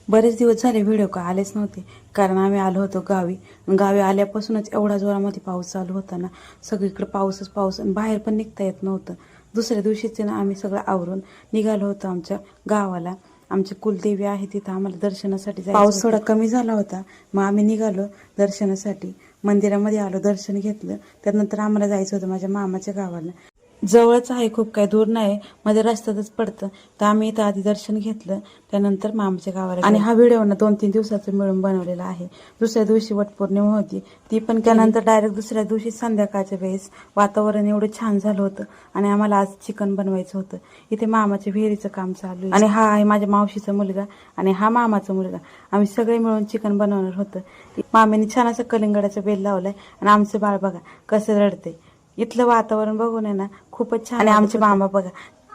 बरेच दिवस झाले व्हिडिओ का आलेच नव्हते, कारण आम्ही आलो होतो गावी. गावी आल्यापासूनच एवढा जोरामध्ये पाऊस चालू होता ना, सगळीकडे पाऊसच पाऊस आणि बाहेर पण निघता येत नव्हतं. दुसऱ्या दिवशीच ना आम्ही सगळं आवरून निघालो होतो आमच्या गावाला. आमची कुलदेवी आहे तिथं आम्हाला दर्शनासाठी जायचं. पाऊस थोडा कमी झाला होता, मग आम्ही निघालो दर्शनासाठी. मंदिरामध्ये आलो, दर्शन घेतलं. त्यानंतर आम्हाला जायचं होतं माझ्या मामाच्या गावाला. जवळच आहे, खूप काही दूर नाही, मध्ये रस्त्यातच पडतं. तर आम्ही इथं आधी दर्शन घेतलं, त्यानंतर मामाच्या गावाला. आणि हा व्हिडिओ ना 2-3 दिवसाचं मिळून बनवलेला आहे. दुसऱ्या दिवशी वटपौर्णिमा होती, ती पण त्यानंतर डायरेक्ट दुसऱ्या दिवशी संध्याकाळच्या वेळेस वातावरण एवढं छान झालं होतं आणि आम्हाला आज चिकन बनवायचं होतं. इथे मामाच्या विहिरीचं काम चालू आहे आणि हा आहे माझ्या मावशीचा मुलगा आणि हा मामाचा मुलगा. आम्ही सगळे मिळून चिकन बनवणार होतं. मामीने छान असं कलिंगडाचा बेल लावलाय आणि आमचं बाळ बघा कसं रडते. इथलं वातावरण बघून आहे ना खूपच छान. आणि आमचे मामा बघा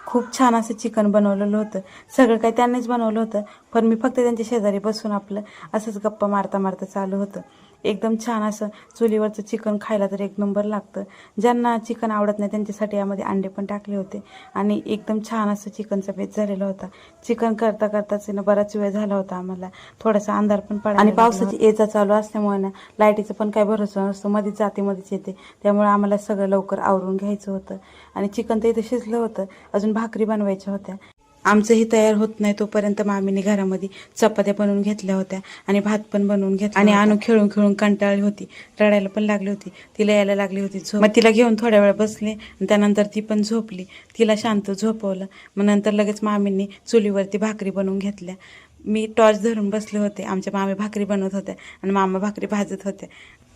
खूप छान असं चिकन बनवलेलं होतं. सगळं काही त्यांनीच बनवलं होतं, पण मी फक्त त्यांच्या शेजारी बसून आपलं असंच गप्पा मारता मारता चालू होतं. एकदम छान असं चुलीवरचं चिकन खायला तर एक नंबर लागतं. ज्यांना चिकन आवडत नाही त्यांच्यासाठी यामध्ये अंडे पण टाकले होते आणि एकदम छान असं चिकनचा बेत झालेला होता. चिकन करता करताच ना बराच वेळ झाला होता आम्हाला. थोडासा अंधार पण पडला आणि पावसाची ये-जा चालू असल्यामुळे ना लाईटीचं पण काही भरोसा नसतो, मध्येच जाते मध्येच येते. त्यामुळे आम्हाला सगळं लवकर आवरून घ्यायचं होतं. आणि चिकन तर इथं शिजलं होतं, अजून भाकरी बनवायच्या होत्या. आमचंही तयार होत नाही तोपर्यंत मामीने घरामध्ये चपात्या बनवून घेतल्या होत्या आणि भात पण बनवून घेतला. आणि आणू खेळून खेळून कंटाळली होती, रडायला पण लागली होती, तिला यायला लागली होती झोप. मग तिला घेऊन थोड्या वेळ बसले आणि त्यानंतर ती पण झोपली. तिला शांत झोपवलं. मग नंतर लगेच मामींनी चुलीवरती भाकरी बनवून घेतल्या. मी टॉर्च धरून बसले होते, आमच्या मामी भाकरी बनवत होत्या आणि मामा भाकरी भाजत होते.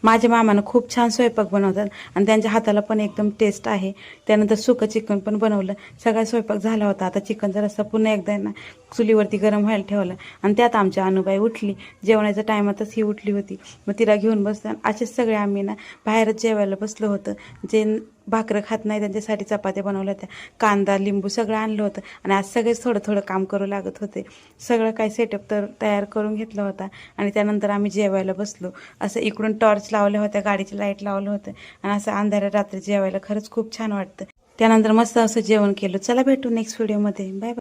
माझ्या मामानं खूप छान स्वयंपाक बनवतात आणि त्यांच्या हाताला पण एकदम टेस्ट आहे. त्यानंतर सुकं चिकन पण बनवलं. सगळा स्वयंपाक झाला होता. आता चिकनचा रस्सा पुन्हा एकदा ना चुलीवरती गरम व्हायला ठेवलं आणि त्यात आमची अनुबाई उठली. जेवणाच्या टायमातच ही उठली होती. मग तिला घेऊन बसलं आणि असेच सगळे आम्ही ना बाहेरच जेवायला बसलो होतं. जे भाकरं खात नाही त्यांच्यासाठी चपात्या बनवल्या होत्या, कांदा लिंबू सगळं आणलं होतं आणि आज सगळेच थोडं थोडं काम करू लागत होते. सगळं काय सेटअप तर तयार करून घेतला होता आणि त्यानंतर आम्ही जेवायला बसलो. असं इकडून टॉर्च लावल्या होत्या, गाडीची लाईट लावलं होतं आणि असं अंधाऱ्या रात्री जेवायला खरंच खूप छान वाटतं. त्यानंतर मस्त असं जेवण केलं. चला भेटू नेक्स्ट व्हिडिओमध्ये. Bye bye.